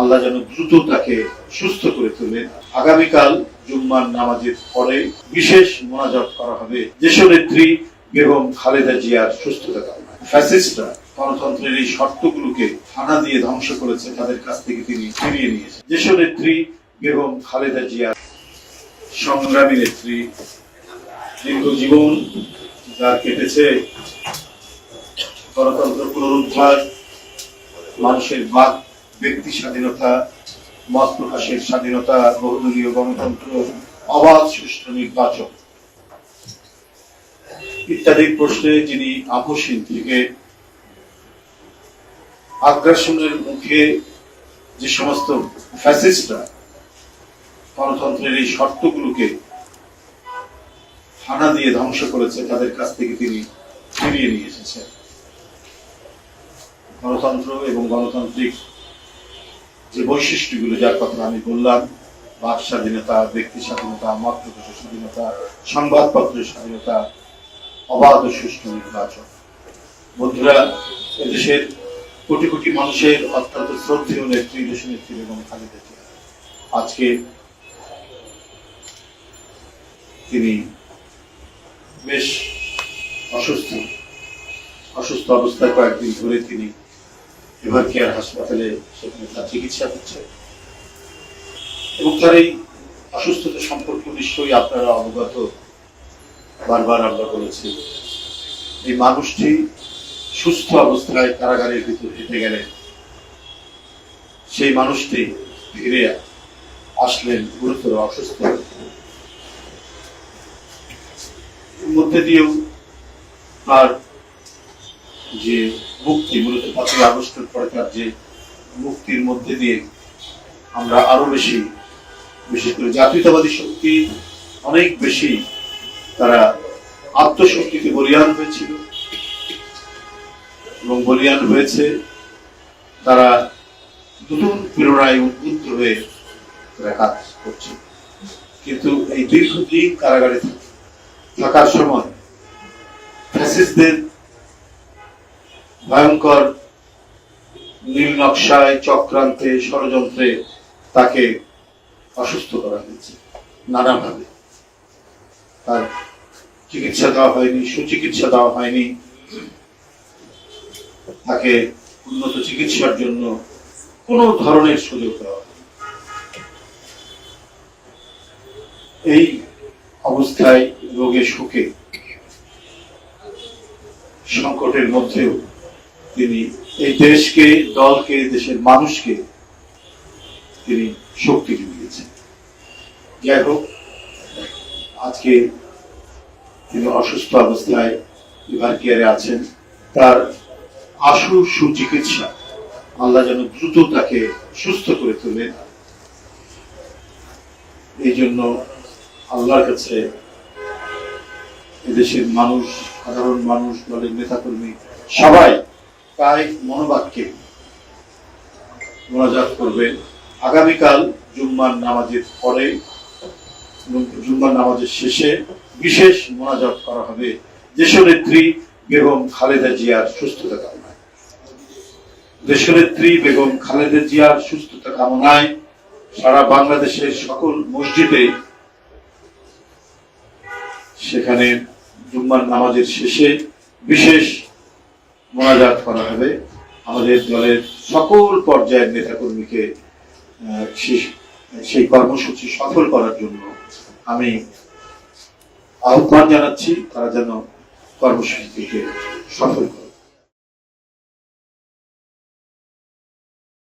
আল্লাহ যেন দ্রুত তাকে সুস্থ করে তোলেন। আগামীকাল জুম্মার নামাজের পরে বিশেষ মোনাজাত করা হবে দেশনেত্রী বেগম খালেদা জিয়ার সুস্থতা কামনায়। ফ্যাসিস্টরা গণতন্ত্রের এই শর্তগুলোকে হানা দিয়ে ধ্বংস করেছে, তাদের কাছ থেকে তিনি ফিরিয়ে নিয়েছেন। দেশনেত্রী বেগম খালেদা জিয়ার সংগ্রামী নেত্রী, দীর্ঘ জীবন যার কেটেছে গণতন্ত্র পুনরুদ্ধার, মানুষের বাক ব্যক্তি স্বাধীনতা, মত প্রকাশের স্বাধীনতা, বহুদলীয় গণতন্ত্র, অবাধ সুষ্ঠু নির্বাচন ইত্যাদি প্রশ্নে যিনি আপোষহীন থেকে আগ্রাসনের মুখে যে সমস্ত ফ্যাসিস্টরা গণতন্ত্রের এই শর্তগুলোকে হানা দিয়ে ধ্বংস করেছে, তাদের কাছ থেকে তিনি ফিরিয়ে নিয়ে এসেছেন। গণতন্ত্র এবং গণতান্ত্রিক যে বৈশিষ্ট্যগুলো যার কথা আমি বললাম, বাক স্বাধীনতা, ব্যক্তি স্বাধীনতা, মত প্রকাশের স্বাধীনতা, সংবাদপত্রের স্বাধীনতা, অবাধ ও সুষ্ঠু নির্বাচন। বন্ধুরা, এদেশের কোটি কোটি মানুষের অত্যন্ত শ্রদ্ধেয় নেত্রী দেশনেত্রী বেগম খালেদা জিয়া আজকে তিনি বেশ অসুস্থ অবস্থায় কয়েকদিন ধরে তিনি এভার কেয়ার হাসপাতালে সেখানে তার চিকিৎসা হচ্ছে এবং তার এই অসুস্থতা সম্পর্কে নিশ্চয়ই আপনারা অবগত। বারবার আমরা বলেছি, এই মানুষটি সুস্থ অবস্থায় কারাগারের ভিতর হেঁটে গেলেন, সেই মানুষটি ফিরে আসলেন গুরুতর অসুস্থ। মধ্যে দিয়েও তার যে মুক্তি, মূলত 5ই আগস্টের পরে তার যে মুক্তির মধ্যে দিয়ে আমরা আরো বেশি, বিশেষ করে জাতীয়তাবাদী শক্তি অনেক বেশি তারা আত্মশক্তিতে বলিয়ান হয়েছিল এবং বলিয়ান হয়েছে। তারা নতুন প্রেরণায় উদ্বুদ্ধ হয়ে তারা কাজ করছে। কিন্তু এই দীর্ঘদিন কারাগারে থাকার সময় ফ্যাসিস্টদের ভয়ঙ্কর নীল নকশায়, চক্রান্তে, ষড়যন্ত্রে তাকে অসুস্থ করা হয়েছে নানাভাবে। তার চিকিৎসা দেওয়া হয়নি, সুচিকিৎসা দেওয়া হয়নি, তাকে উন্নত চিকিৎসার জন্য কোন ধরনের সুযোগ দেওয়া হয়নি। এই অবস্থায় রোগে শোকে সংকটের মধ্যেও তিনি এই দেশকে, দলকে, দেশের মানুষকে তিনি শক্তি দিয়েছেন। যাই হোক, আজকে তিনি অসুস্থ অবস্থায় এভার কেয়ারে আছেন। তার আশু সুচিকিৎসা, আল্লাহ যেন দ্রুত তাকে সুস্থ করে তোলেন, এই জন্য আল্লাহর কাছে এদেশের মানুষ, সাধারণ মানুষ, দলের নেতাকর্মী সবাই তাই মনোবাক্যে মোনাজাত করবেন। আগামীকাল জুম্মার নামাজের পরে, জুম্মার নামাজের শেষে বিশেষ মোনাজাত করা হবে দেশনেত্রী বেগম খালেদা জিয়ার সুস্থতা কামনায়। দেশনেত্রী বেগম খালেদা জিয়ার সুস্থতা কামনায় সারা বাংলাদেশের সকল মসজিদে সেখানে জুম্মার নামাজের শেষে বিশেষ মোনাজাত করা হবে। আমাদের দলের সকল পর্যায়ের নেতাকর্মীকে সেই কর্মসূচি সফল করার জন্য আমি আহ্বান জানাচ্ছি, তারা যেন কর্মসূচিটিকে সফল করে।